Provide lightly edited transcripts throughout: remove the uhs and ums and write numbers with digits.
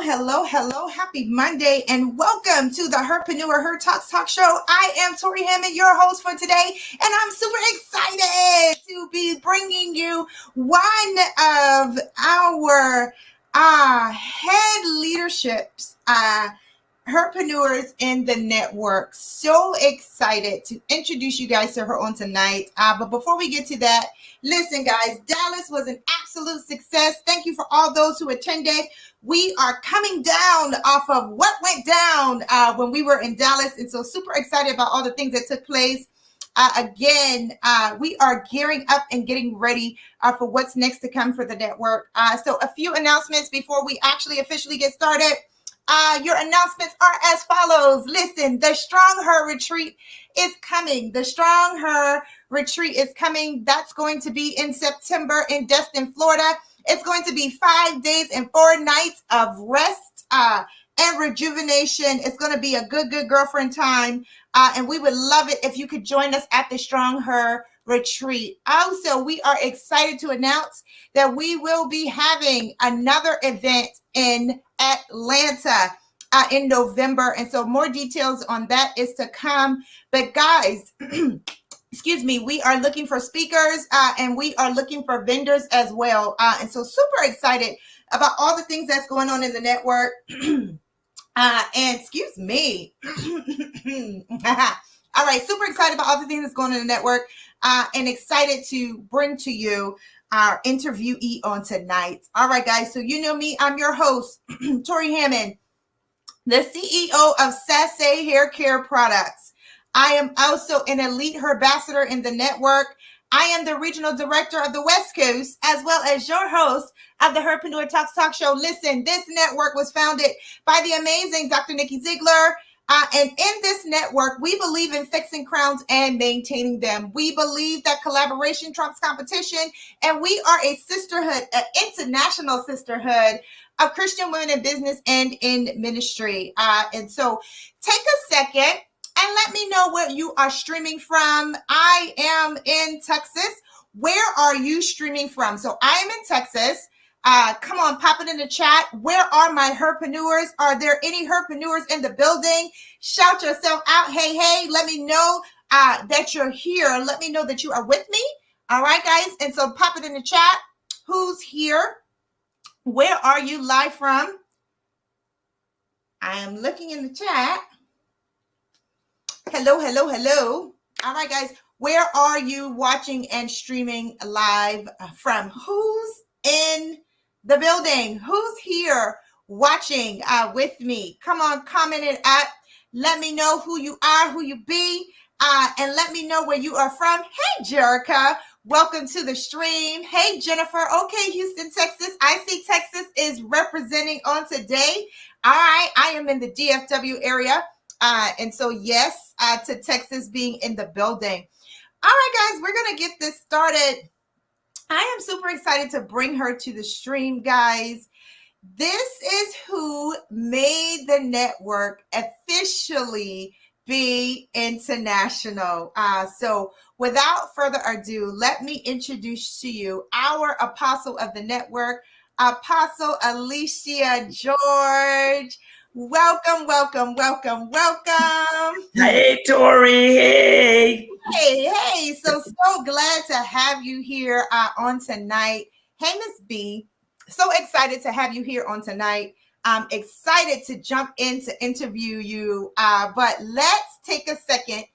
hello. Happy Monday and welcome to the Herpreneur Her Talks Talk Show. I am Torri Hammond, your host for today, and I'm super excited to be bringing you one of our head leaderships, herpreneurs in the network. So excited to introduce you guys to her on tonight. But before we get to that, listen, guys, Dallas was an absolute success. Thank you for all those who attended. We are coming down off of what went down when we were in Dallas. And so super excited about all the things that took place. We are gearing up and getting ready for what's next to come for the network. So a few announcements before we actually officially get started. Your announcements are as follows. Listen, the Strong Her Retreat is coming. The Strong Her Retreat is coming. That's going to be in September in Destin, Florida. It's going to be 5 days and 4 nights of rest and rejuvenation. It's going to be a good girlfriend time. And we would love it if you could join us at the Strong Her Retreat. Also, we are excited to announce that we will be having another event in Atlanta in November. And so more details on that is to come. But guys, excuse me, we are looking for speakers and we are looking for vendors as well. And so super excited about all the things that's going on in the network. And excuse me. All right, super excited about all the things that's going on in the network and excited to bring to you our interviewee on tonight. All right, guys, so you know me, I'm your host, Torri Hammond, the CEO of Sassay Hair Care Products. I am also an elite ambassador in the network. I am the regional director of the West Coast, as well as your host of the Herpreneur Talks Talk Show. Listen, this network was founded by the amazing Dr. Nikki Ziegler. And in this network, we believe in fixing crowns and maintaining them. We believe that collaboration trumps competition, and we are a sisterhood, an international sisterhood of Christian women in business and in ministry. And so take a second and let me know where you are streaming from. I am in Texas. Where are you streaming from? So I am in Texas. Come on, pop it in the chat. Where are my herpreneurs? Are there any herpreneurs in the building? Shout yourself out. Hey, let me know that you're here. Let me know that you are with me. All right, guys. And so pop it in the chat. Who's here? Where are you live from? I am looking in the chat. Hello. All right, guys. Where are you watching and streaming live from? Who's in the building? Who's here watching with me? Come on, comment it up. Let me know who you are, who you be, and let me know where you are from. Hey, Jerica, welcome to the stream. Hey, Jennifer. Okay, Houston, Texas. I see Texas is representing on today. All right, I am in the DFW area. And so, yes, to Texas being in the building. All right, guys, we're going to get this started. I am super excited to bring her to the stream, guys. This is who made the network officially be international. So without further ado, let me introduce to you our apostle of the network, Apostle Alicia George. Welcome. Hey, Torri. Hey. So glad to have you here on tonight. Hey, Miss B. So excited to have you here on tonight. I'm excited to jump in to interview you. But let's take a second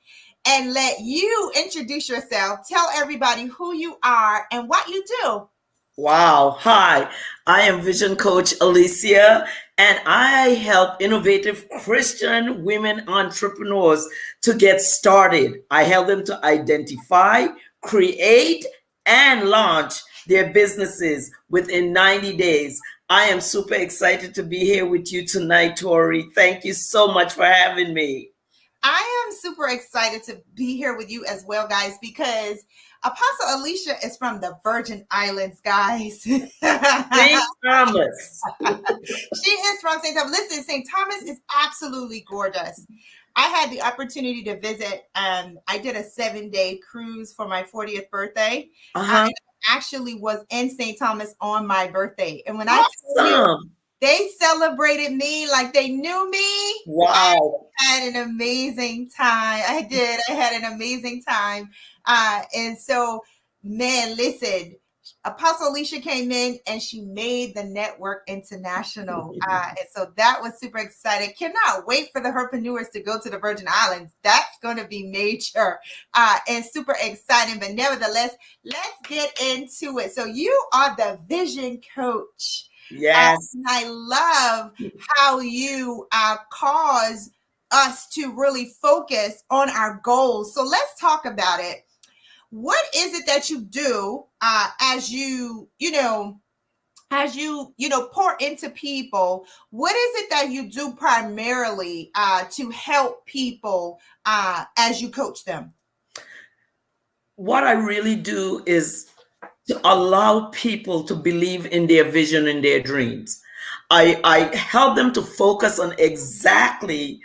and let you introduce yourself. Tell everybody who you are and what you do. Wow. Hi, I am Vision Coach Alicia, and I help innovative Christian women entrepreneurs to get started. I help them to identify, create, and launch their businesses within 90 days. I am super excited to be here with you tonight, Torri. Thank you so much for having me. I am super excited to be here with you as well, guys, because Apostle Alicia is from the Virgin Islands, guys. St. Thomas. She is from St. Thomas. Listen, St. Thomas is absolutely gorgeous. I had the opportunity to visit. I did a 7-day cruise for my 40th birthday. I actually was in St. Thomas on my birthday. And when I tell you, They celebrated me like they knew me. Wow. I had an amazing time. I did. I had an amazing time. And so, man, listen, Apostle Alicia came in and she made the network international. And so that was super exciting. Cannot wait for the herpreneurs to go to the Virgin Islands. That's going to be major and super exciting. But nevertheless, let's get into it. So you are the vision coach. Yes. And I love how you cause us to really focus on our goals. So let's talk about it. What is it that you do as you pour into people? What is it that you do primarily to help people as you coach them? What I really do is to allow people to believe in their vision and their dreams. I help them to focus on exactly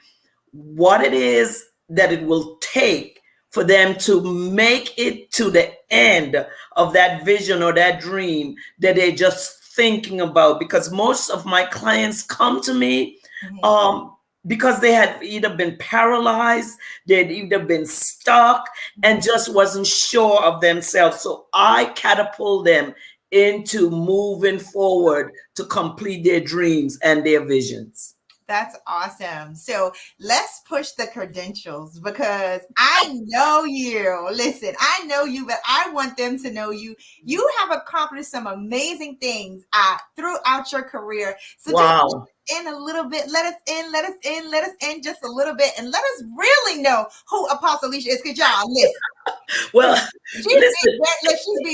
what it is that it will take for them to make it to the end of that vision or that dream that they're just thinking about. Because most of my clients come to me because they had either been paralyzed, they'd either been stuck and just wasn't sure of themselves. So I catapult them into moving forward to complete their dreams and their visions. That's awesome. So let's push the credentials because I know you. Listen, I know you, but I want them to know you. You have accomplished some amazing things throughout your career. So wow. Just in a little bit, let us in just a little bit, and let us really know who Apostle Alicia is. Because y'all, listen. Well, she's being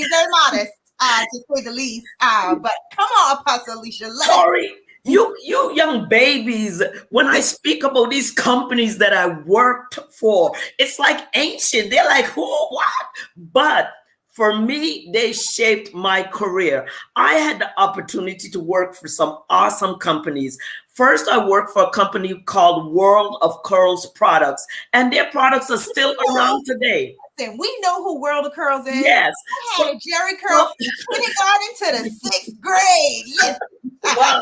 very modest, to say the least. But come on, Apostle Alicia. Sorry. You young babies, when I speak about these companies that I worked for, it's like ancient. They're like, who, what? But for me, they shaped my career. I had the opportunity to work for some awesome companies. First, I worked for a company called World of Curls Products, and their products are still around today. We know who World of Curls is. Yes. I had Jerry Curl when it got into the 6th grade. Listen. Wow.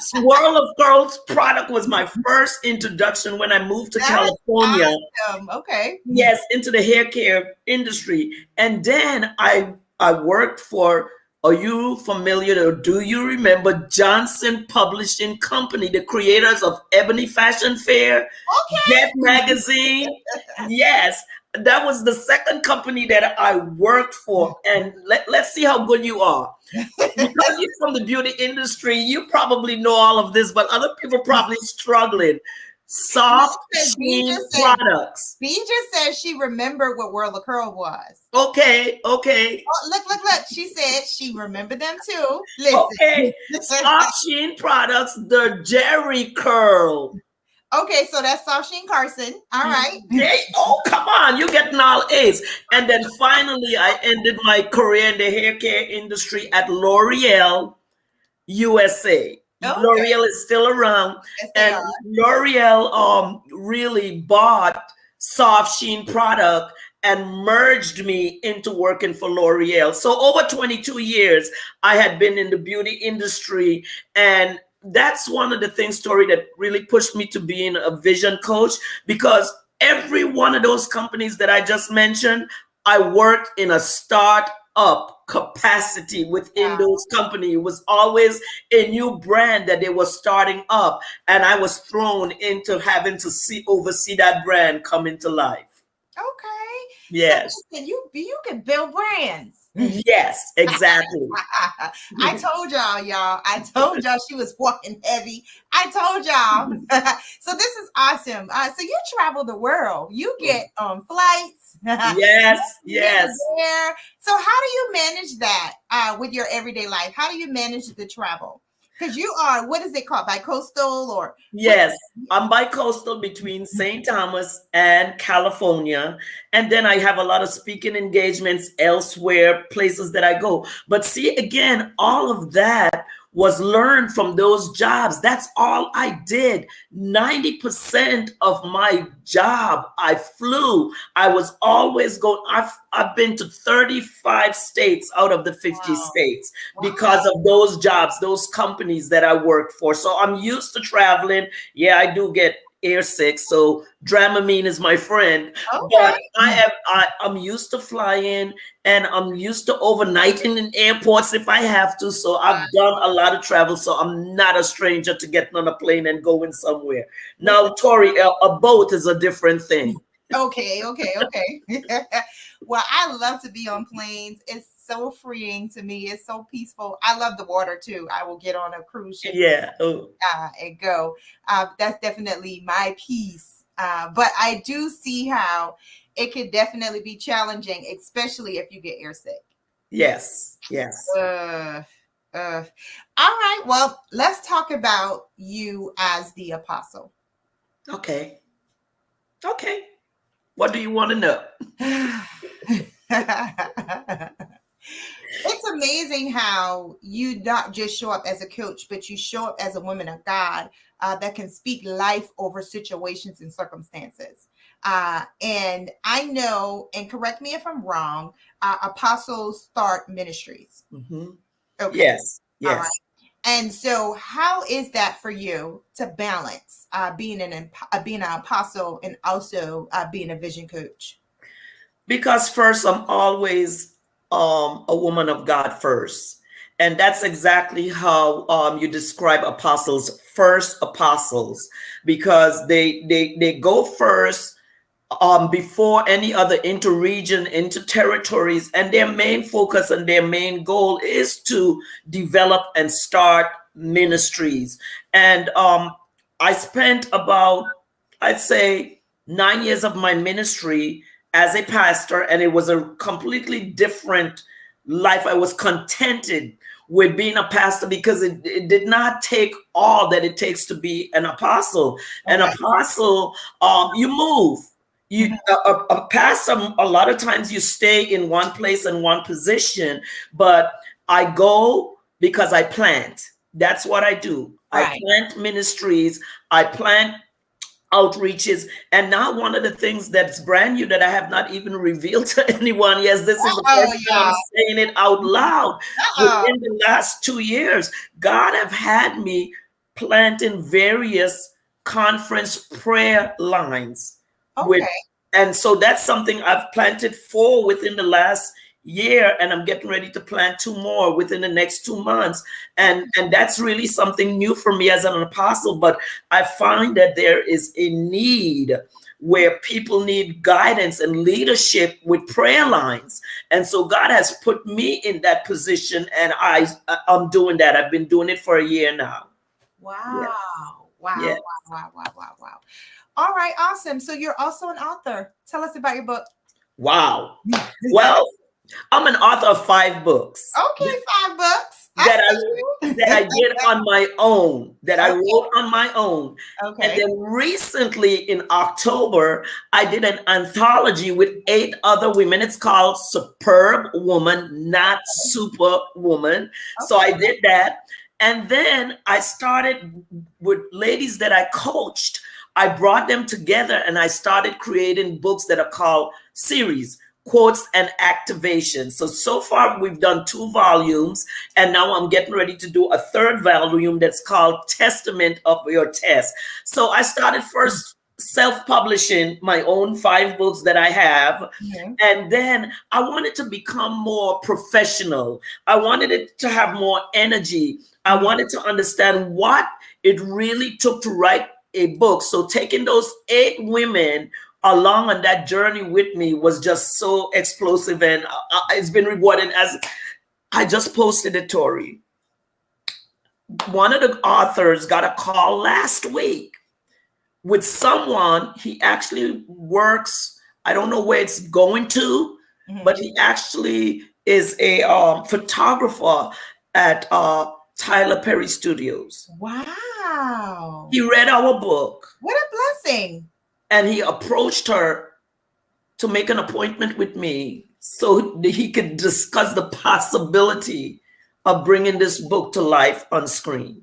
Swirl of Curls product was my first introduction when I moved to California. Awesome. Okay. Yes, into the hair care industry. And then I worked for, are you familiar or do you remember Johnson Publishing Company, the creators of Ebony Fashion Fair, Jet Magazine? Yes. That was the second company that I worked for. And let's see how good you are. Because you're from the beauty industry, you probably know all of this, but other people probably struggling. Soft sheen products. B just said she remembered what World of Curl was. Okay. Oh, look. She said she remembered them too. Listen. Okay. Soft sheen products, the Jerry Curl. Okay, so that's Soft Sheen Carson. All right. Oh, come on. You're getting all A's. And then finally, I ended my career in the hair care industry at L'Oreal USA. Okay. L'Oreal is still around. Yes, and L'Oreal really bought Soft Sheen product and merged me into working for L'Oreal. So over 22 years, I had been in the beauty industry, and that's one of the things, Torri, that really pushed me to being a vision coach, because every one of those companies that I just mentioned, I worked in a start-up capacity within those companies. It was always a new brand that they were starting up, and I was thrown into having to oversee that brand come into life. Okay. Yes. So you can build brands. Yes, exactly. I told y'all. I told y'all she was walking heavy. I told y'all. So this is awesome. So you travel the world. You get flights. Yes. So how do you manage that with your everyday life? How do you manage the travel? Because you are, what is it called? Bi-coastal or? Yes, I'm bi-coastal between St. Thomas and California. And then I have a lot of speaking engagements elsewhere, places that I go. But see, again, all of that was learn from those jobs. That's all I did. 90% of my job, I flew. I was always going. I've been to 35 states out of the 50 Wow. states Wow. because of those jobs, those companies that I worked for. So I'm used to traveling. Yeah, I do get airsick, so Dramamine is my friend. Okay. But I'm used to flying, and I'm used to overnighting in airports if I have to. So I've done a lot of travel, so I'm not a stranger to getting on a plane and going somewhere. Listen. Now, Tori, a boat is a different thing. Okay. Well, I love to be on planes. It's so freeing to me. It's so peaceful. I love the water too. I will get on a cruise ship Yeah. Oh, and go. That's definitely my piece. But I do see how it could definitely be challenging, especially if you get airsick. yes. Yes. Uh, all right. Well, let's talk about you as the apostle. Okay. Okay. What do you want to know? It's amazing how you not just show up as a coach, but you show up as a woman of God that can speak life over situations and circumstances. And I know, and correct me if I'm wrong, apostles start ministries. Mm-hmm. Okay. Yes. All right. Yes. And so, how is that for you to balance being being an apostle and also being a vision coach? Because first, I'm always a woman of God first. And that's exactly how you describe apostles, first apostles, because they go first before any other interregion, into territories, and their main focus and their main goal is to develop and start ministries. And I spent about, I'd say, 9 years of my ministry as a pastor, and it was a completely different life. I was contented with being a pastor because it did not take all that it takes to be an apostle. An Okay. apostle, you move. You a pastor, a lot of times you stay in one place and one position, but I go because I plant. That's what I do. I Right. plant ministries, I plant outreaches. And now one of the things that's brand new that I have not even revealed to anyone, yes, this is the Oh, first time I'm yeah. saying it out loud. Uh-oh. Within the last 2 years, God have had me planting various conference prayer lines with, Okay. and so that's something I've planted 4 within the last year, and I'm getting ready to plant 2 more within the next 2 months. And that's really something new for me as an apostle. But I find that there is a need where people need guidance and leadership with prayer lines. And so God has put me in that position, and I'm doing that. I've been doing it for a year now. Wow. Yes. Wow. Yes. Wow. All right. Awesome. So you're also an author. Tell us about your book. Wow. Well, I'm an author of 5 books Okay, $5. that I I see you. that I did on my own, that I Okay. wrote on my own. And Okay. then recently in October, I did an anthology with 8 other women. It's called Superb Woman, Not Super Woman. So Okay. I did that. And then I started with ladies that I coached. I brought them together and I started creating books that are called series, quotes and activation. So far we've done 2 volumes, and now I'm getting ready to do a 3rd volume that's called Testament of Your Test. So I started first self-publishing my own 5 books that I have, Mhm. and then I wanted to become more professional. I wanted it to have more energy. I wanted to understand what it really took to write a book. So taking those 8 women along on that journey with me was just so explosive, and it's been rewarding. As I just posted it, Tori, one of the authors got a call last week with someone. He actually works, I don't know where it's going to, but he actually is a photographer at Tyler Perry Studios. Wow. He read our book What a blessing. and he approached her to make an appointment with me so he could discuss the possibility of bringing this book to life on screen.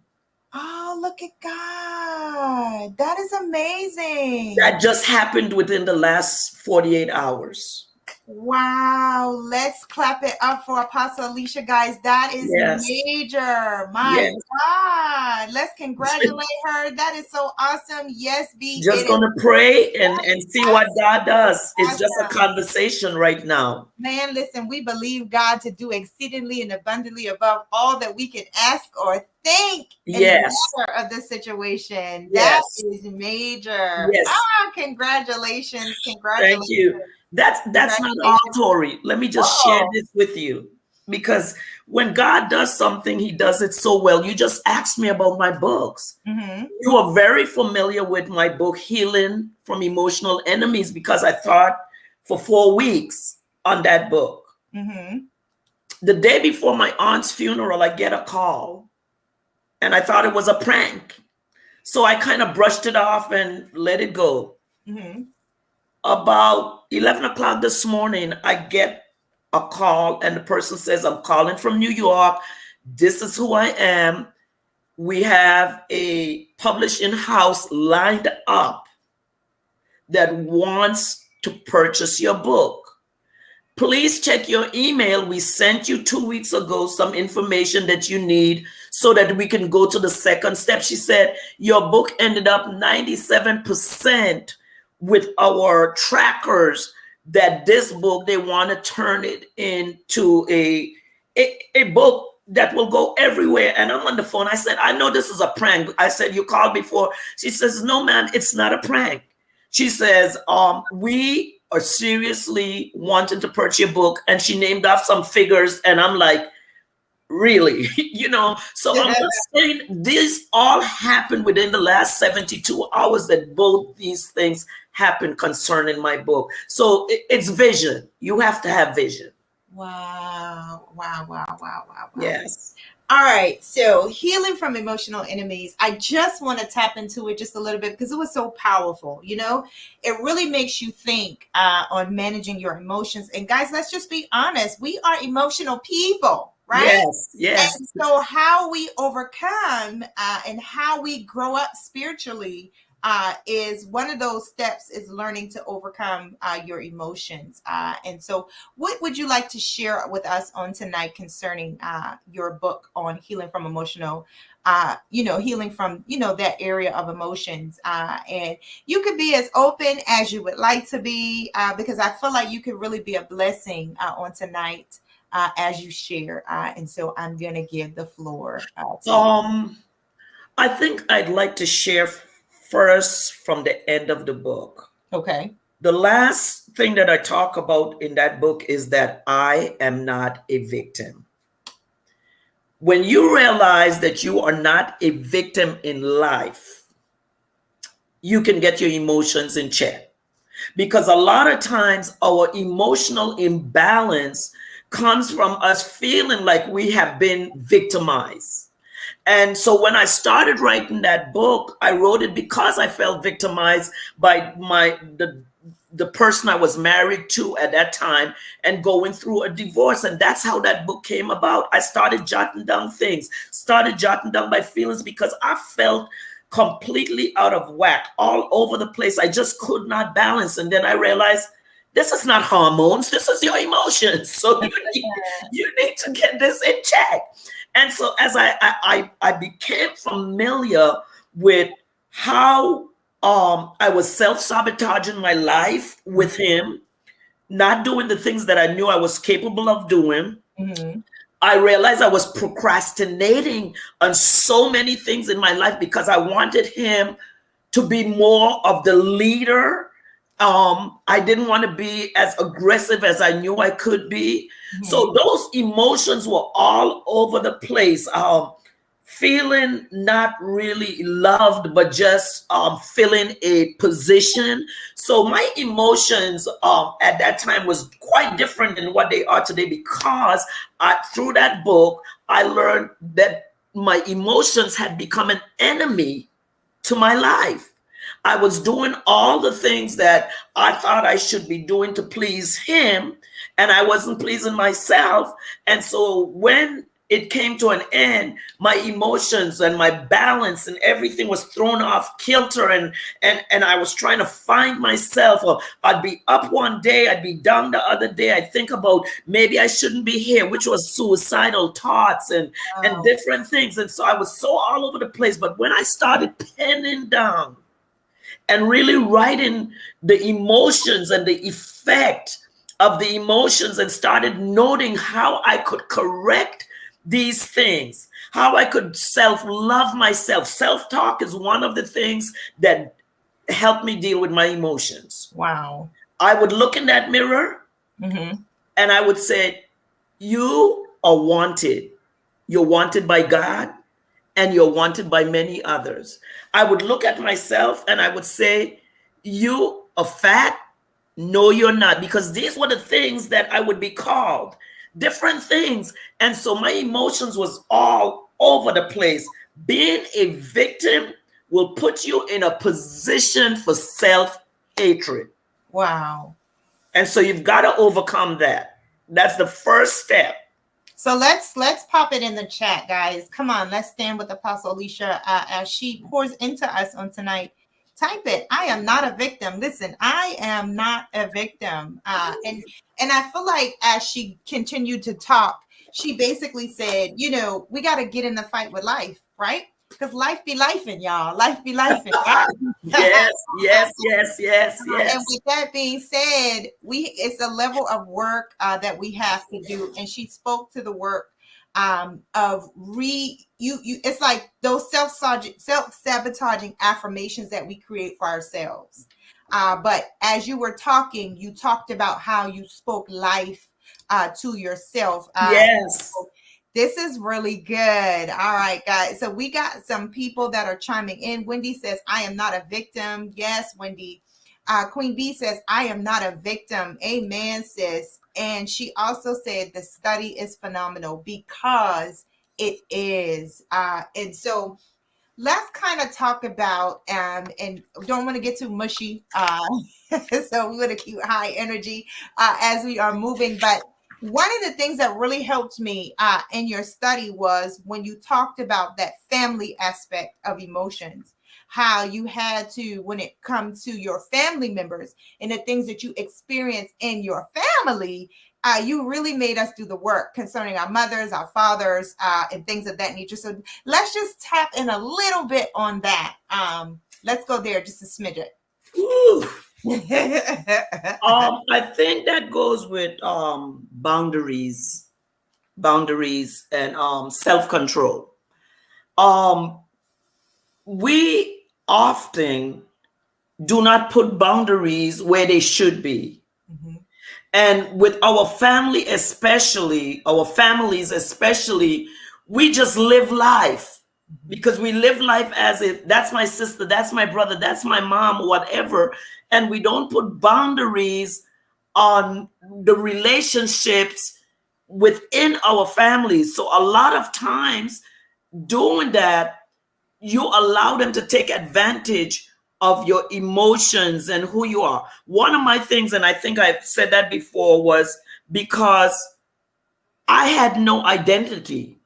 Oh, look at God. That is amazing. That just happened within the last 48 hours. Wow. Let's clap it up for Apostle Alicia, guys. That is Yes. major. My Yes. God. Let's congratulate her. That is so awesome. Yes, B. Just It is. gonna pray and see what God does. It's just a Awesome. conversation right now. Man, listen, we believe God to do exceedingly and abundantly above all that we can ask or think in Yes. the matter of this situation. Yes. That is major. Yes. Congratulations. Thank Congratulations. you. That's not all, Torri. Let me just share Oh. this with you. Because when God does something, he does it so well. You just asked me about my books. Mm-hmm. You are very familiar with my book, Healing from Emotional Enemies, because I thought for 4 weeks on that book. Mm-hmm. The day before my aunt's funeral, I get a call and I thought it was a prank. So I kind of brushed it off and let it go. Mm-hmm. About 11 o'clock this morning, I get a call and the person says, I'm calling from New York. This is who I am. We have a publishing house lined up that wants to purchase your book. Please check your email. We sent you 2 weeks ago some information that you need so that we can go to the second step. She said, your book ended up 97% with our trackers, that this book, they want to turn it into a book that will go everywhere. And I'm on the phone. I said, I know this is a prank. I said, you called before. She says, no, ma'am, it's not a prank. She says, we are seriously wanting to purchase your book. And she named off some figures. And I'm like, really? So I'm just saying, this all happened within the last 72 hours that both these things happened concerning my book. So it's vision. You have to have vision. Wow. Yes. All right. So healing from emotional enemies. I just want to tap into it just a little bit because it was so powerful. It really makes you think on managing your emotions. And guys, let's just be honest. We are emotional people, right? Yes. And so how we overcome and how we grow up spiritually is one of those steps, is learning to overcome your emotions. And so what would you like to share with us on tonight concerning your book on healing from emotional, healing from, that area of emotions? And you could be as open as you would like to be, because I feel like you could really be a blessing on tonight as you share. And so I'm going to give the floor to you. I think I'd like to share first from the end of the book. Okay. The last thing that I talk about in that book is that I am not a victim. When you realize that you are not a victim in life, you can get your emotions in check. Because a lot of times our emotional imbalance comes from us feeling like we have been victimized. And so when I started writing that book, I wrote it because I felt victimized by the person I was married to at that time and going through a divorce. And that's how that book came about. I started jotting down things, started jotting down my feelings because I felt completely out of whack all over the place. I just could not balance. And then I realized, this is not hormones, this is your emotions. So you need to get this in check. And so as I became familiar with how I was self-sabotaging my life with him, not doing the things that I knew I was capable of doing, Mm-hmm. I realized I was procrastinating on so many things in my life because I wanted him to be more of the leader. I didn't want to be as aggressive as I knew I could be. Mm-hmm. So those emotions were all over the place. Feeling not really loved, but just filling a position. So my emotions at that time was quite different than what they are today, because through that book, I learned that my emotions had become an enemy to my life. I was doing all the things that I thought I should be doing to please him, and I wasn't pleasing myself. And so when it came to an end, my emotions and my balance and everything was thrown off kilter, and I was trying to find myself. Or I'd be up one day, I'd be down the other day. I'd think about maybe I shouldn't be here, which was suicidal thoughts and Wow. different things. And so I was so all over the place. But when I started penning down and really writing the emotions and the effect of the emotions, and started noting how I could correct these things, how I could self-love myself. Self-talk is one of the things that helped me deal with my emotions. Wow. I would look in that mirror Mm-hmm. and I would say, you are wanted. You're wanted by God and you're wanted by many others. I would look at myself and I would say, you are fat. No, you're not. Because these were the things that I would be called, different things. And so my emotions was all over the place. Being a victim will put you in a position for self-hatred. Wow. And so you've got to overcome that. That's the first step. So let's pop it in the chat, guys. Come on, let's stand with Apostle Alicia as she pours into us on tonight. Type it. I am not a victim. Listen, I am not a victim. And I feel like as she continued to talk, she basically said, you know, we got to get in the fight with life, right? Because life be lifing, y'all. Life be lifing. Yes, yes, yes, yes, yes. And with that being said, it's a level of work that we have to do. And she spoke to the work of it's like those self-sabotaging affirmations that we create for ourselves. But as you were talking, you talked about how you spoke life to yourself. Yes. This is really good. All right, guys. So we got some people that are chiming in. Wendy says, I am not a victim. Yes, Wendy. Queen B says, I am not a victim. Amen, sis. And she also said the study is phenomenal because it is. And so let's kind of talk about, and don't want to get too mushy. So we want to keep high energy as we are moving. But one of the things that really helped me in your study was when you talked about that family aspect of emotions, how you had to, when it comes to your family members and the things that you experience in your family, you really made us do the work concerning our mothers, our fathers, and things of that nature. So let's just tap in a little bit on that. Let's go there just a smidget. Ooh. I think that goes with boundaries and self-control. We often do not put boundaries where they should be. Mm-hmm. And with our family, our families especially, we just live life because we live life as if that's my sister, that's my brother, that's my mom, whatever. And we don't put boundaries on the relationships within our families. So a lot of times doing that, you allow them to take advantage of your emotions and who you are. One of my things, and I think I've said that before, was because I had no identity.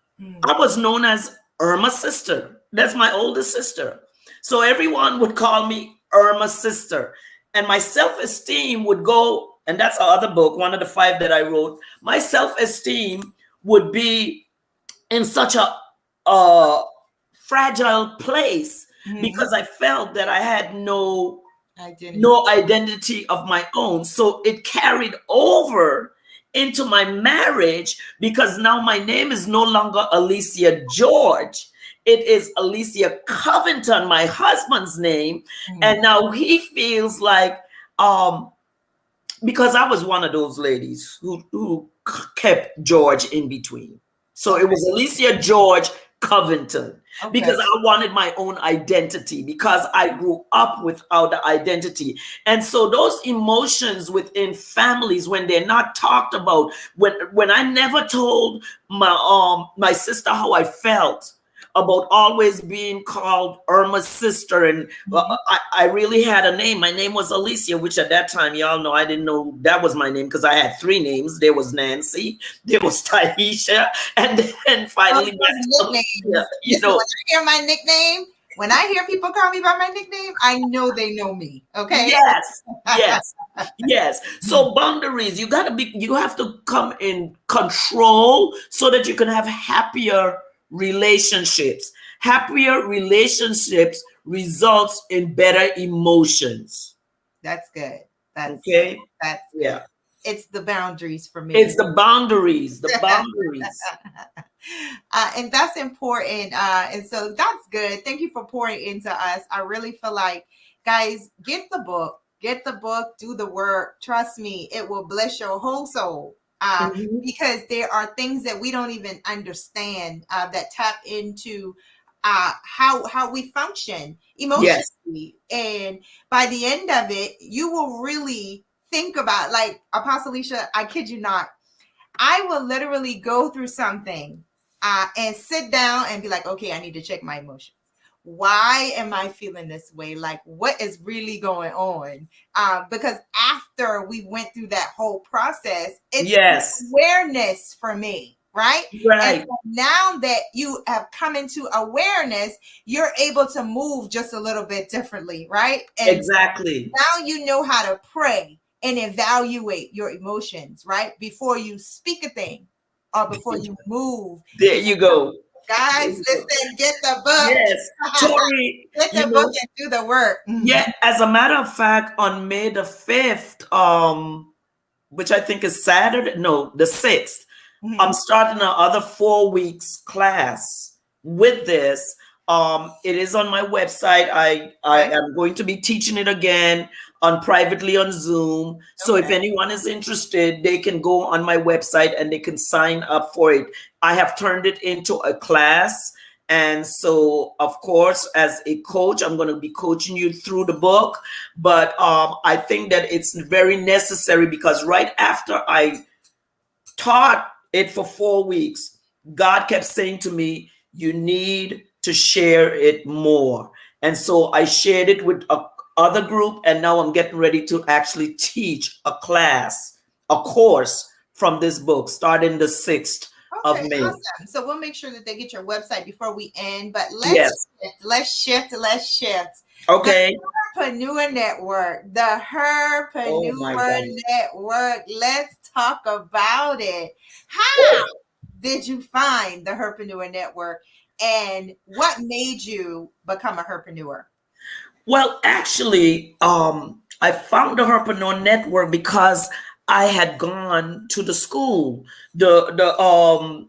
I was known as Irma's sister. That's my oldest sister. So everyone would call me Irma's sister. And my self-esteem would go, and that's our other book, one of the 5 that I wrote. My self-esteem would be in such a fragile place because I felt that I had no identity of my own. So it carried over into my marriage because now my name is no longer Alicia George. It is Alicia Covington, my husband's name. And now he feels like, because I was one of those ladies who kept George in between. So it was Alicia George Covington because I wanted my own identity because I grew up without the identity. And so those emotions within families, when they're not talked about, when I never told my sister how I felt, about always being called Irma's sister. And Mhm. I really had a name. My name was Alicia, which at that time, y'all know, I didn't know that was my name because I had three names. There was Nancy, there was Tahisha, and then Those finally Alicia, nicknames. Listen, when I hear my nickname, when I hear people call me by my nickname, I know they know me. Okay. Yes, yes, yes. So boundaries, you have to come in control so that you can have happier relationships. Happier relationships results in better emotions. That's good. That's Okay? that's good. Yeah. It's the boundaries for It's me. the boundaries, the boundaries. And that's important. And so that's good. Thank you for pouring into us. I really feel like, guys, get the book, do the work. Trust me, it will bless your whole soul. Mhm. Because there are things that we don't even understand that tap into how we function Yes, emotionally. And by the end of it, you will really think about, like Apostle Alicia, I kid you not, I will literally go through something and sit down and be like, okay, I need to check my emotions. Why am I feeling this way? Like, what is really going on? Because after we went through that whole process, it's yes, awareness for me, right? And right. so now that you have come into awareness, you're able to move just a little bit differently, right? And Exactly. now you know how to pray and evaluate your emotions, right? Before you speak a thing or before you move. There you go. There Guys, you go. listen, get the book. Yes, Tori, Get you the book know, and do the work. yeah, as a matter of fact, on May the 5th, which I think is Saturday, no, the 6th, I'm Mhm. starting another 4 weeks class with this. It is on my website. I Okay. am going to be teaching it again on privately on Zoom. So if Okay. anyone is interested, they can go on my website and they can sign up for it. I have turned it into a class. And so, of course, as a coach, I'm going to be coaching you through the book. But I think that it's very necessary because right after I taught it for 4 weeks, God kept saying to me, you need to share it more. And so I shared it with a other group, and now I'm getting ready to actually teach a class, a course from this book starting the 6th of Okay, May. awesome. So we'll make sure that they get your website before we end. But Yes. let's shift. The Okay. Herpreneur Network, the Oh my Herpreneur God. Network. Let's talk about it. How did you find the Herpreneur Network, and what made you become a herpreneur? Well, actually, I found the Herpreneur Network because I had gone to the school, the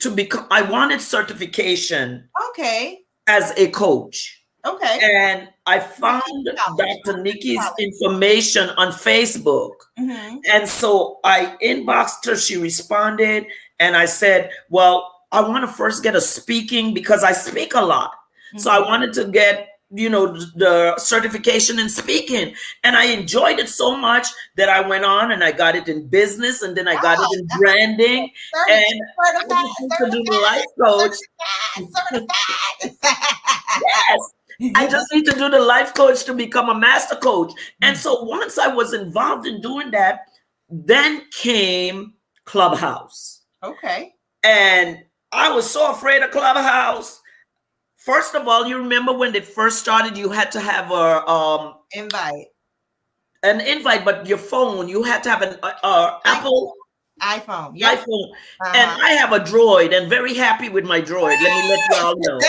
to become. I wanted certification Okay, as a coach, okay. and I Right, found college, Dr. Nikki's information on Facebook. college. And so I inboxed her, she responded, and I said, well, I want to first get a speaking because I speak a lot. So I Hmm. wanted to get, the certification in speaking. And I enjoyed it so much that I went on and I got it in business and then I got it Oh, in branding. certified, And I certified, just need to do the certified, life coach. certified, certified. Yes. I just need to do the life coach to become a master coach. And so once I was involved in doing that, then came Clubhouse. Okay. And I was so afraid of Clubhouse. First of all, you remember when they first started, you had to have Invite. an invite, but your phone, you had to have an Apple iPhone. Yep. iPhone. And Uh-huh. I have a droid and very happy with my droid. Let me let y'all know.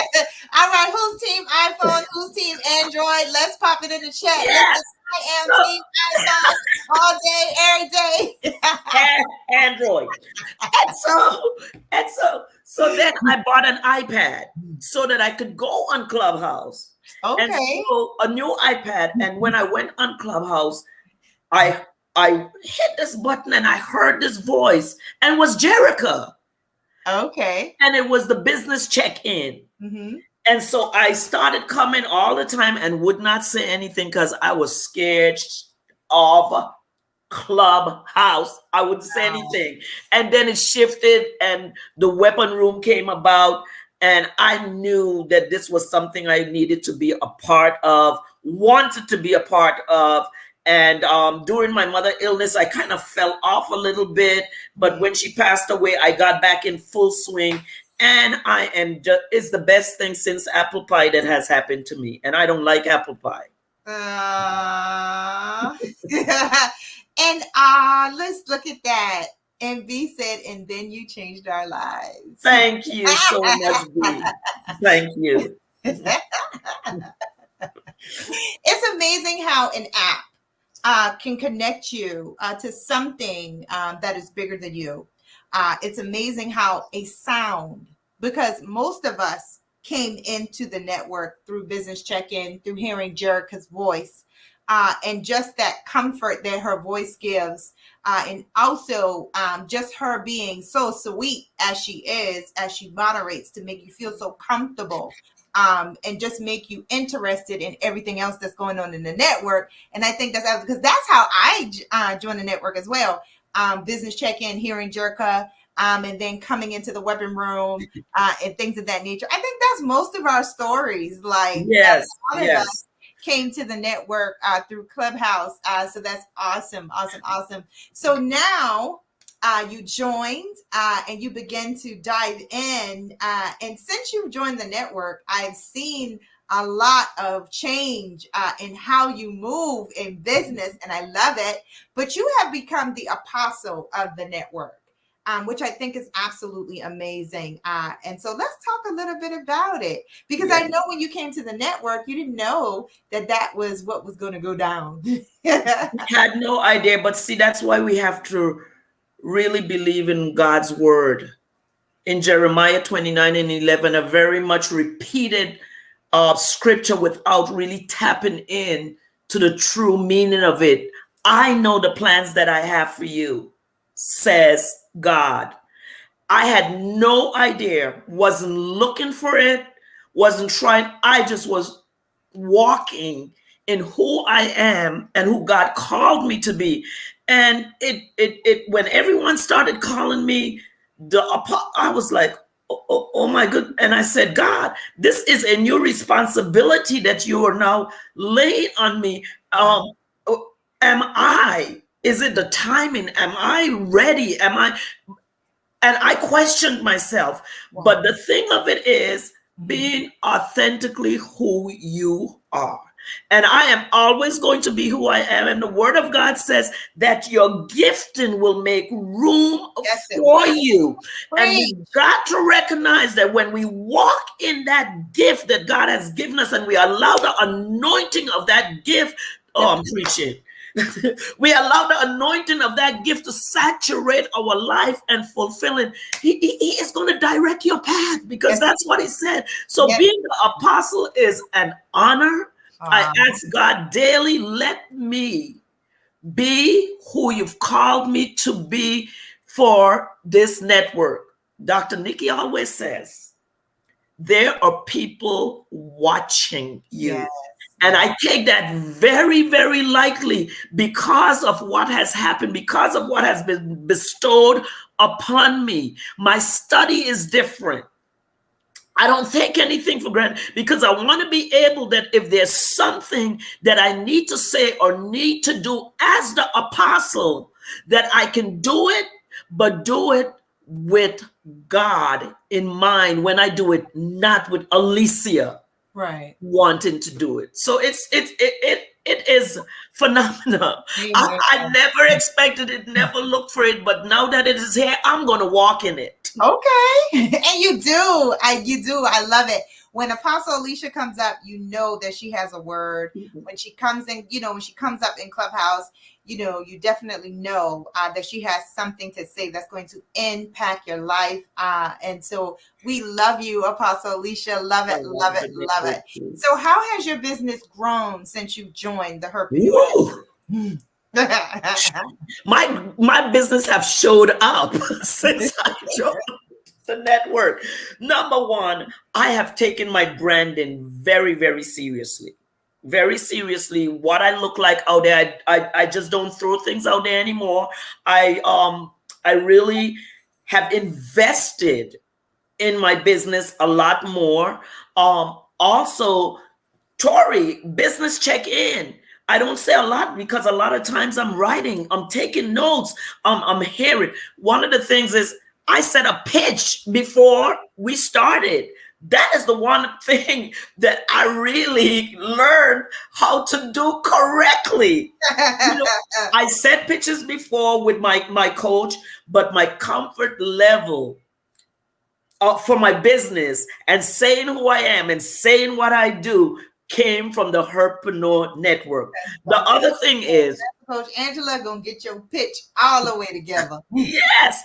All right. Who's team iPhone? Who's team Android? Let's pop it in the chat. Listen, Yes. I am So, team iPhone all day, every day. Android. And so then I bought an iPad so that I could go on Clubhouse. And Okay. so a new iPad. And when I went on Clubhouse, I hit this button and I heard this voice and it was Jerica. Okay. And it was the business check-in. Mm-hmm. And so I started coming all the time and would not say anything because I was scared of Clubhouse. I wouldn't say anything. And then it shifted and the weapon room came about. And I knew that this was something I needed to be a part of, wanted to be a part of. And during my mother's illness, I kind of fell off a little bit. But when she passed away, I got back in full swing. And I am just, it's the best thing since apple pie that has happened to me. And I don't like apple pie. And let's look at that. And B said, and then you changed our lives. Thank you so much, B. Thank you. It's amazing how an app can connect you to something that is bigger than you. It's amazing how a sound, because most of us came into the network through Business Check-In, through hearing Jerica's voice, and just that comfort that her voice gives, and also just her being so sweet as she is, as she moderates to make you feel so comfortable, and just make you interested in everything else that's going on in the network. And I think that's because that's how I joined the network as well. Business Check-In, hearing Jerica, and then coming into the weapon room, and things of that nature. I think that's most of our stories. Like, yes, a lot of us came to the network through Clubhouse. So that's awesome. So now you joined and you begin to dive in. And since you've joined the network, I've seen a lot of change in how you move in business, and I love it. But you have become the apostle of the network, which I think is absolutely amazing. And so let's talk a little bit about it, because I know when you came to the network, you didn't know that that was what was going to go down. Had no idea, but see, that's why we have to really believe in God's word. In Jeremiah 29:11, a very much repeated scripture without really tapping in to the true meaning of it. I know the plans that I have for you, says God. I had no idea, wasn't looking for it, wasn't trying. I just was walking in who I am and who God called me to be. And it when everyone started calling me I was like, oh my good. And I said, God, this is a new responsibility that you are now laying on me. Is it the timing? Am I ready? And I questioned myself. Wow. But the thing of it is being authentically who you are. And I am always going to be who I am. And the word of God says that your gifting will make room for you. Right. And we've got to recognize that when we walk in that gift that God has given us and we allow the anointing of that gift, I'm preaching. We allow the anointing of that gift to saturate our life and fulfill it. He is going to direct your path, because that's what he said. So being the apostle is an honor. I ask God daily, let me be who you've called me to be for this network. Dr. Nikki always says, there are people watching you. Yes. And I take that very, very lightly because of what has happened, because of what has been bestowed upon me. My study is different. I don't take anything for granted, because I want to be able that if there's something that I need to say or need to do as the apostle, that I can do it, but do it with God in mind when I do it, not with Alicia wanting to do it. So it is phenomenal. I never expected it, never looked for it, but now that it is here, I'm going to walk in it. Okay. And you do. I love it. When Apostle Alicia comes up, you know that she has a word. Mm-hmm. When she comes in, when she comes up in Clubhouse, you definitely know that she has something to say that's going to impact your life. And so we love you, Apostle Alicia. Love it. So how has your business grown since you've joined the Herpreneur? my business have showed up since I joined the network. Number one, I have taken my branding very, very seriously. Very seriously. What I look like out there, I just don't throw things out there anymore. I really have invested in my business a lot more. Also, Tori, business check-in. I don't say a lot because a lot of times I'm writing, I'm taking notes, I'm hearing. One of the things is I set a pitch before we started. That is the one thing that I really learned how to do correctly. You know, I set pitches before with my coach, but my comfort level for my business and saying who I am and saying what I do came from the Herpreneur Network. The other thing is, Coach Angela gonna get your pitch all the way together. yes,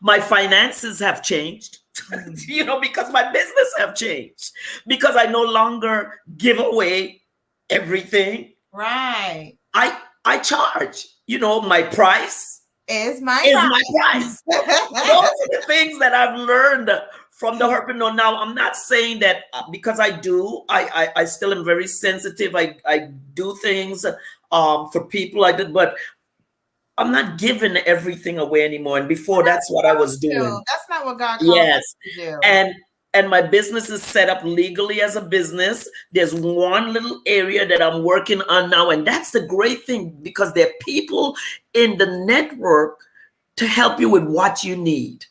my finances have changed. Because my business have changed. Because I no longer give away everything. Right. I charge. My price is my price. Those are the things that I've learned from the Herpreneur. Now, I'm not saying that because I do, I still am very sensitive. I do things for people. I did, but I'm not giving everything away anymore. And before, that's what I was doing. That's not what God called us to do. And my business is set up legally as a business. There's one little area that I'm working on now. And that's the great thing, because there are people in the network to help you with what you need.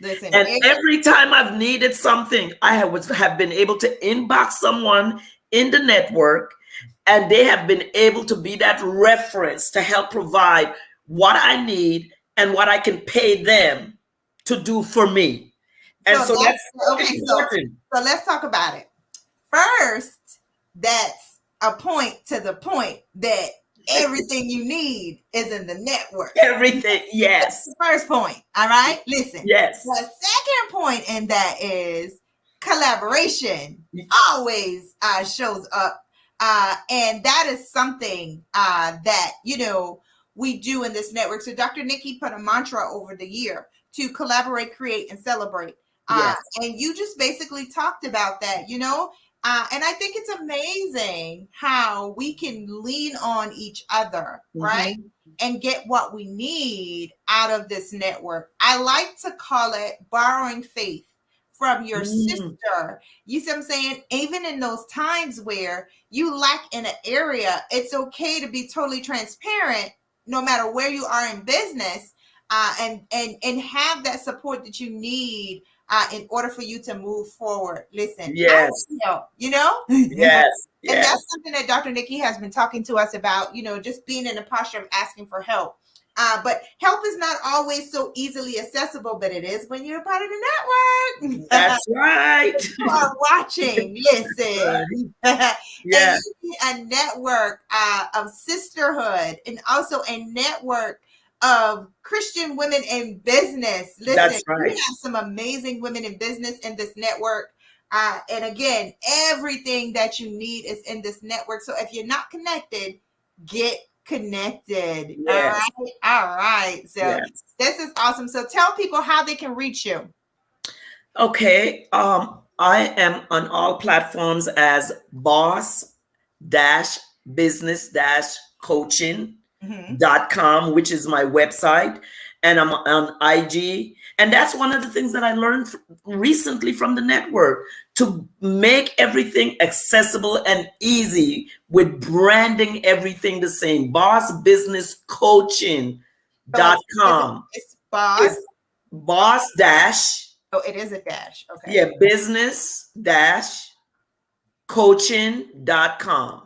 Listen, and every time I've needed something, I have been able to inbox someone in the network, and they have been able to be that reference to help provide what I need and what I can pay them to do for me. And so that's okay. Important. So let's talk about it. First, that's a point to the point that everything you need is in the network. Everything, yes. That's the first point. All right. Listen. Yes. The second point in that is collaboration always shows up. And that is something that, we do in this network. So Dr. Nikki put a mantra over the year to collaborate, create, and celebrate. Yes. And you just basically talked about that, and I think it's amazing how we can lean on each other, right? And get what we need out of this network. I like to call it borrowing faith from your sister. You see what I'm saying? Even in those times where you lack in an area, it's okay to be totally transparent, no matter where you are in business, and have that support that you need in order for you to move forward. Listen, yes, yes. And that's something that Dr. Nikki has been talking to us about, just being in a posture of asking for help. But help is not always so easily accessible, but it is when you're part of the network. That's right. You are watching, listen. Right. Yeah. And you need a network of sisterhood, and also a network of Christian women in business. Listen, that's right. We have some amazing women in business in this network. And again, everything that you need is in this network. So if you're not connected, get connected. Yes. All right. So this is awesome. So tell people how they can reach you. Okay. I am on all platforms as boss-business-coaching.com, which is my website. And I'm on IG. And that's one of the things that I learned recently from the network, to make everything accessible and easy with branding everything the same. bossbusinesscoaching.com. It's boss. Boss dash. Oh, it is a dash. Okay. Yeah, business-coaching.com.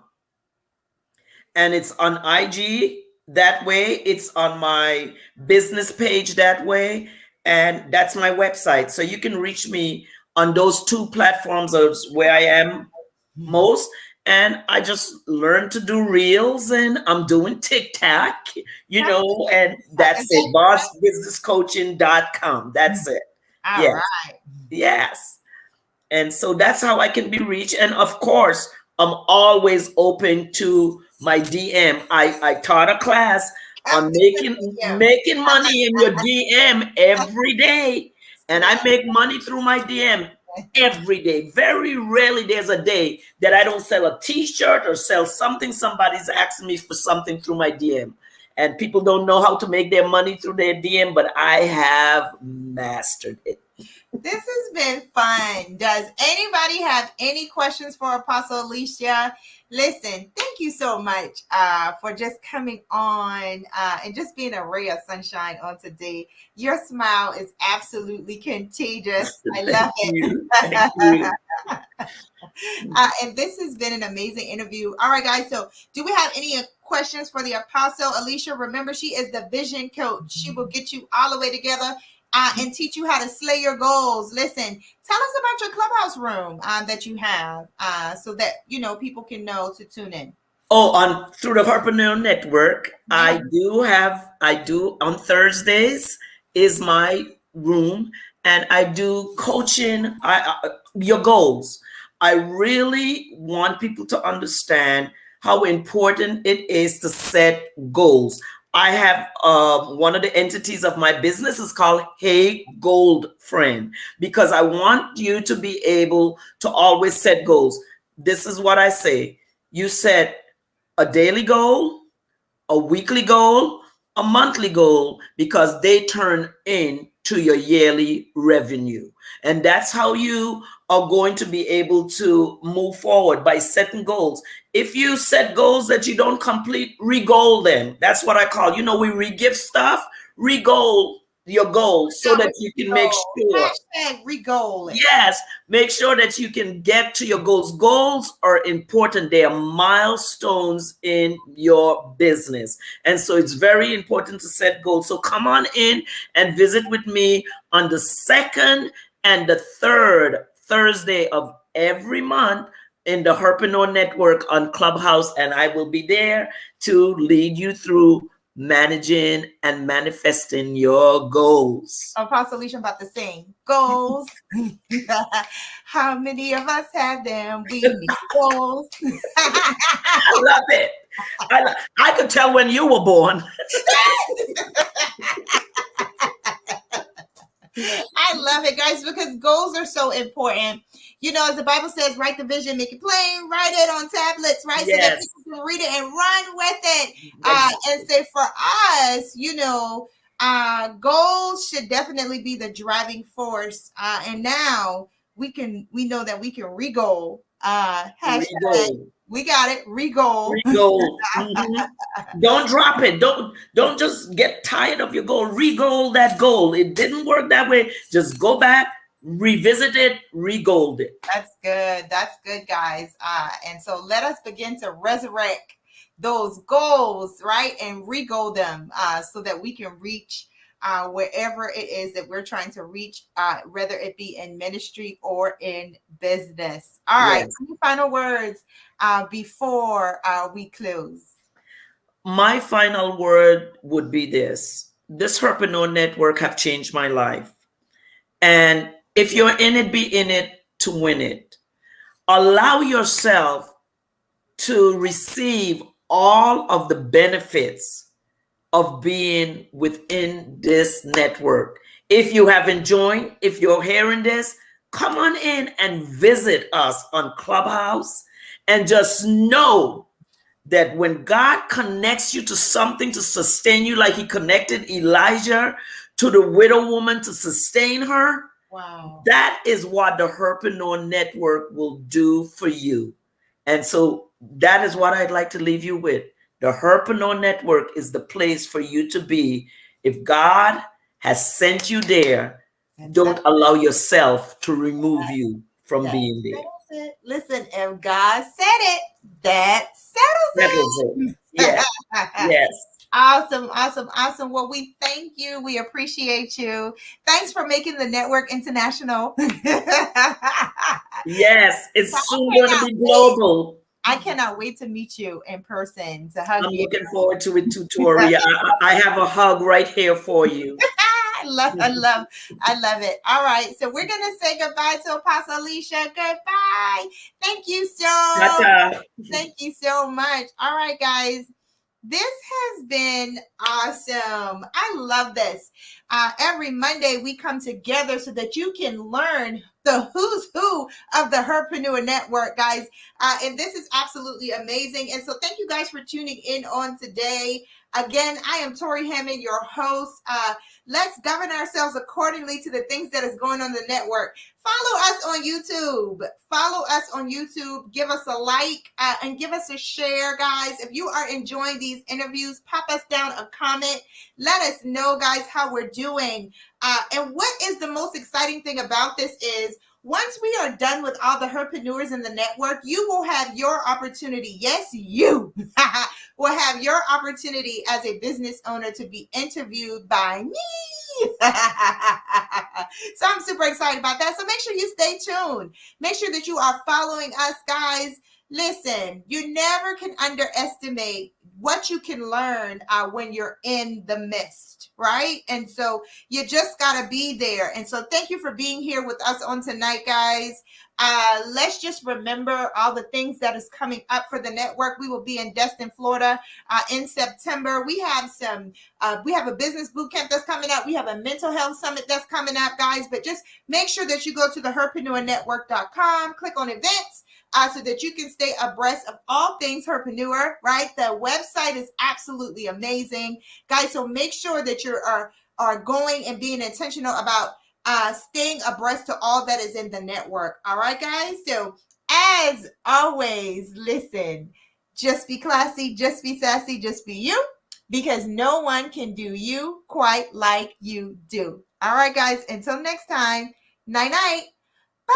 And it's on IG that way. It's on my business page that way. And that's my website. So you can reach me on those two platforms where I am most. And I just learned to do reels, and I'm doing TikTok, and that's it. bossbusinesscoaching.com. That's it. All right. Yes. And so that's how I can be reached. And of course, I'm always open to my DM. I taught a class on making money in your DM every day. And I make money through my DM every day. Very rarely there's a day that I don't sell a t-shirt or sell something. Somebody's asking me for something through my DM. And people don't know how to make their money through their DM, but I have mastered it. This has been fun. Does anybody have any questions for Apostle Alicia? Listen, thank you so much for just coming on and just being a ray of sunshine on today. Your smile is absolutely contagious. I love Thank you. Thank it. you. And this has been an amazing interview. All right, guys. So, do we have any questions for the Apostle Alicia? Remember, she is the vision coach. She will get you all the way together and teach you how to slay your goals. Listen, tell us about your clubhouse room that you have so that, you know, people can know to tune in. Oh, on through the Herpreneur Network, Yeah. I do on Thursdays is my room, and I do coaching. Your goals. I really want people to understand how important it is to set goals. I have one of the entities of my business is called Hey Gold Friend, because I want you to be able to always set goals. This is what I say. You set a daily goal, a weekly goal, a monthly goal, because they turn into your yearly revenue. And that's how you are going to be able to move forward, by setting goals. If you set goals that you don't complete, re-goal them. That's what I call, we re-gift stuff, re-goal your goals so that you can make sure. Hashtag re-goal. Yes, make sure that you can get to your goals. Goals are important. They are milestones in your business. And so it's very important to set goals. So come on in and visit with me on the second and the third Thursday of every month in the Herpreneur Network on Clubhouse. And I will be there to lead you through managing and manifesting your goals. Apostle Alicia, I'm about to sing goals. How many of us have them? We need goals. I love it. I could tell when you were born. I love it, guys, because goals are so important. You know, as the Bible says, write the vision, make it plain, write it on tablets, right? Yes. So that people can read it and run with it. And say for us, goals should definitely be the driving force. And now we know that we can re-goal. Hashtag, Re-goal. we got it, re-goal. Re-goal. Mm-hmm. Don't drop it. Don't just get tired of your goal. Re-goal that goal. It didn't work that way. Just go back, revisit it, re-goal it. That's good. That's good, guys. And so let us begin to resurrect those goals, right? And re-goal them so that we can reach wherever it is that we're trying to reach, whether it be in ministry or in business. All right. Yes. Any final words before we close? My final word would be this. This Herpreneur Network have changed my life. And if you're in it, be in it to win it. Allow yourself to receive all of the benefits of being within this network. If you haven't joined, if you're hearing this, come on in and visit us on Clubhouse, and just know that when God connects you to something to sustain you, like he connected Elijah to the widow woman to sustain her, wow, that is what the Herpreneur Network will do for you. And so that is what I'd like to leave you with. The Herpreneur Network is the place for you to be. If God has sent you there, don't allow yourself to remove you from being there. Listen, if God said it, that settles it. Yes. Yes. Awesome. Well, we thank you. We appreciate you. Thanks for making the network international. Yes, it's soon going to be global. I cannot wait to meet you in person, to hug you. I'm looking forward to it too, Torri. I have a hug right here for you. I love it. All right. So we're going to say goodbye to Apostle Alicia. Goodbye. Thank you so much. All right, guys. This has been awesome. I love this. Every Monday we come together so that you can learn the who's who of the Herpreneur Network, guys. And this is absolutely amazing. And so thank you guys for tuning in on today. Again, I am Torri Hammond, your host. Let's govern ourselves accordingly to the things that is going on the network. Follow us on YouTube. Follow us on YouTube. Give us a like and give us a share, guys. If you are enjoying these interviews, pop us down a comment. Let us know, guys, how we're doing. And what is the most exciting thing about this is once we are done with all the herpreneurs in the network, you will have your opportunity. Yes, you will have your opportunity as a business owner to be interviewed by me. So I'm super excited about that. So make sure you stay tuned. Make sure that you are following us, guys. Listen, you never can underestimate what you can learn when you're in the midst, right? And so you just got to be there. And so thank you for being here with us on tonight, guys. Let's just remember all the things that is coming up for the network. We will be in Destin, Florida in September. We have a business boot camp that's coming up. We have a mental health summit that's coming up, guys. But just make sure that you go to the herpreneurnetwork.com, click on events, so that you can stay abreast of all things herpreneur, right? The website is absolutely amazing, guys. So make sure that you are going and being intentional about staying abreast to all that is in the network. All right, guys. So as always, listen, just be classy, just be sassy, just be you, because no one can do you quite like you do. All right, guys. Until next time, night night. Bye.